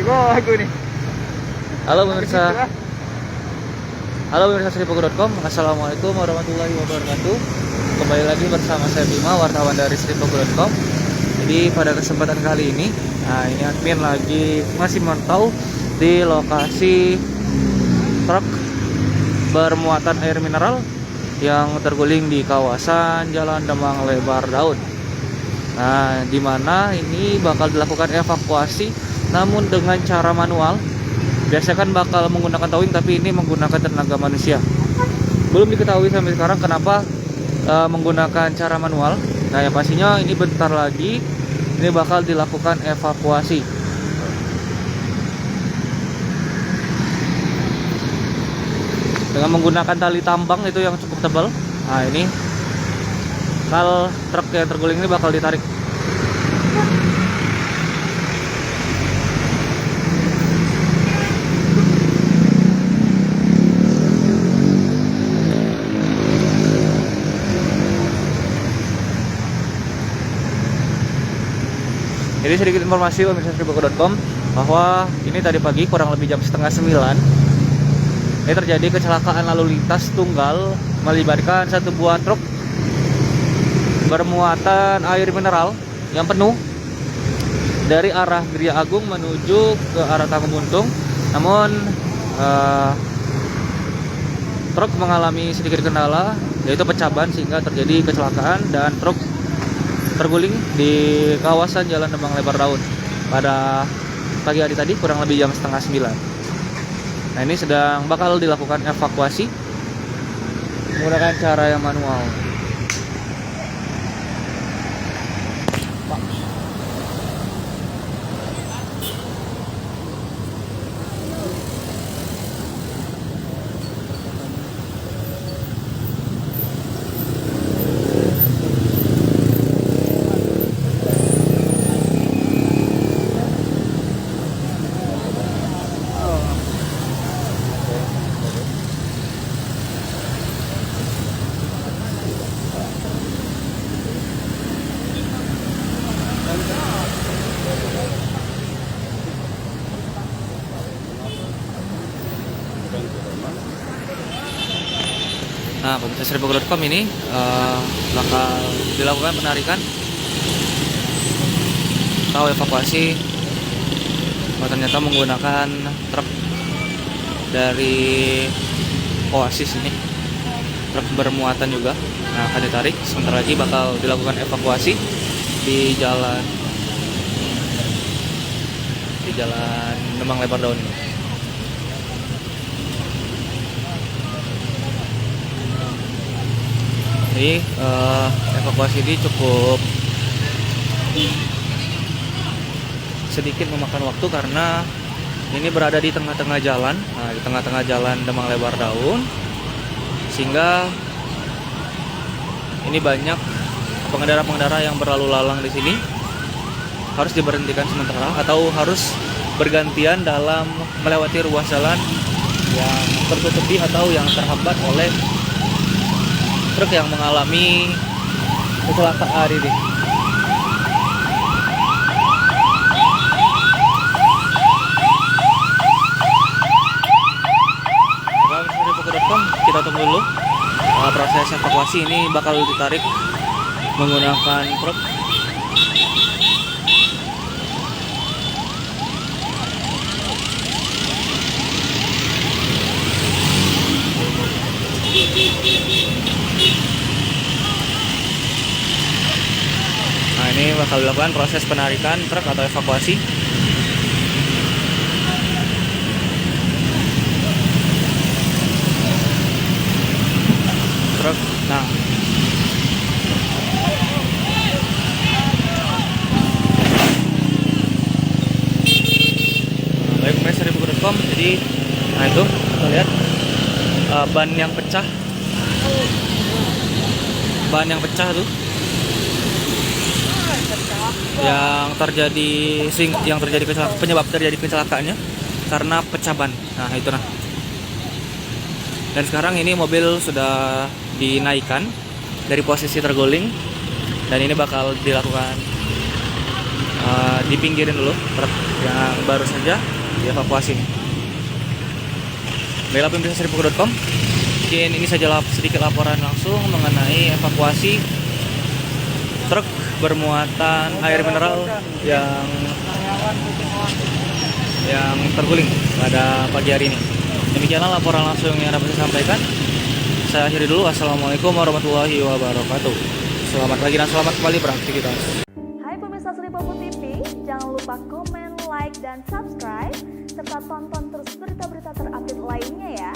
Aku nih. Halo pemirsa. Halo pemirsa Sripogo.com. Assalamualaikum warahmatullahi wabarakatuh. Kembali lagi bersama saya Bima, wartawan dari Sripogo.com. Jadi pada kesempatan kali ini, ini admin lagi masih memantau di lokasi truk bermuatan air mineral yang terguling di kawasan Jalan Demang Lebar Daun. Nah, di mana ini bakal dilakukan evakuasi, namun dengan cara manual. Biasanya kan bakal menggunakan towing, tapi ini menggunakan tenaga manusia. Belum diketahui sampai sekarang kenapa menggunakan cara manual. Nah, yang pastinya ini bentar lagi ini bakal dilakukan evakuasi. Dengan menggunakan tali tambang itu yang cukup tebal. Nah, ini kal truk yang terguling ini bakal ditarik. Jadi sedikit informasi pemirsa Sripogo.com bahwa ini tadi pagi kurang lebih jam setengah 9 ini terjadi kecelakaan lalu lintas tunggal melibatkan satu buah truk bermuatan air mineral yang penuh dari arah Gria Agung menuju ke arah Tanggung. Namun truk mengalami sedikit kendala, yaitu pecah ban sehingga terjadi kecelakaan dan truk terguling di kawasan Jalan Demang Lebar Daun pada pagi hari tadi kurang lebih jam setengah 9. Nah, ini sedang bakal dilakukan evakuasi menggunakan cara yang manual. Nah, pemirsa Sripogo.com ini bakal dilakukan penarikan atau evakuasi. Ternyata menggunakan truk dari Oasis ini, truk bermuatan juga. Nah, akan ditarik. Sebentar lagi bakal dilakukan evakuasi di jalan Demang Lebar Daun ini. Jadi evakuasi ini cukup sedikit memakan waktu karena ini berada di tengah-tengah jalan. Nah, di tengah-tengah jalan Demang Lebar Daun, sehingga ini banyak pengendara-pengendara yang berlalu lalang di sini harus diberhentikan sementara atau harus bergantian dalam melewati ruas jalan yang tertutupi atau yang terhambat oleh truk yang mengalami kecelakaan ini. Sripogo.com, kita tunggu dulu proses evakuasi. Ini bakal ditarik menggunakan truk. Nah, ini bakal dilakukan proses penarikan truk atau evakuasi. Truk. Nah, baik pemirsa Sripogo.com. Jadi, nah itu kita lihat ban yang pecah. Ban yang pecah tuh yang terjadi penyebab terjadi kecelakaannya karena pecah ban. Nah, itu nah. Dan sekarang ini mobil sudah dinaikkan dari posisi terguling dan ini bakal dilakukan dipinggirin dulu truk yang baru saja dievakuasi. Baiklah pemirsa Seribuku.com, mungkin ini saja sedikit laporan langsung mengenai evakuasi truk bermuatan air mineral yang terguling pada pagi hari ini. Demikianlah laporan langsung yang dapat saya sampaikan. Saya akhiri dulu. Assalamualaikum warahmatullahi wabarakatuh. Selamat pagi dan selamat kembali beraktivitas. Hai pemirsa Seribuku TV, jangan lupa komen, like, dan subscribe serta tonton terus berita-berita terupdate lainnya ya.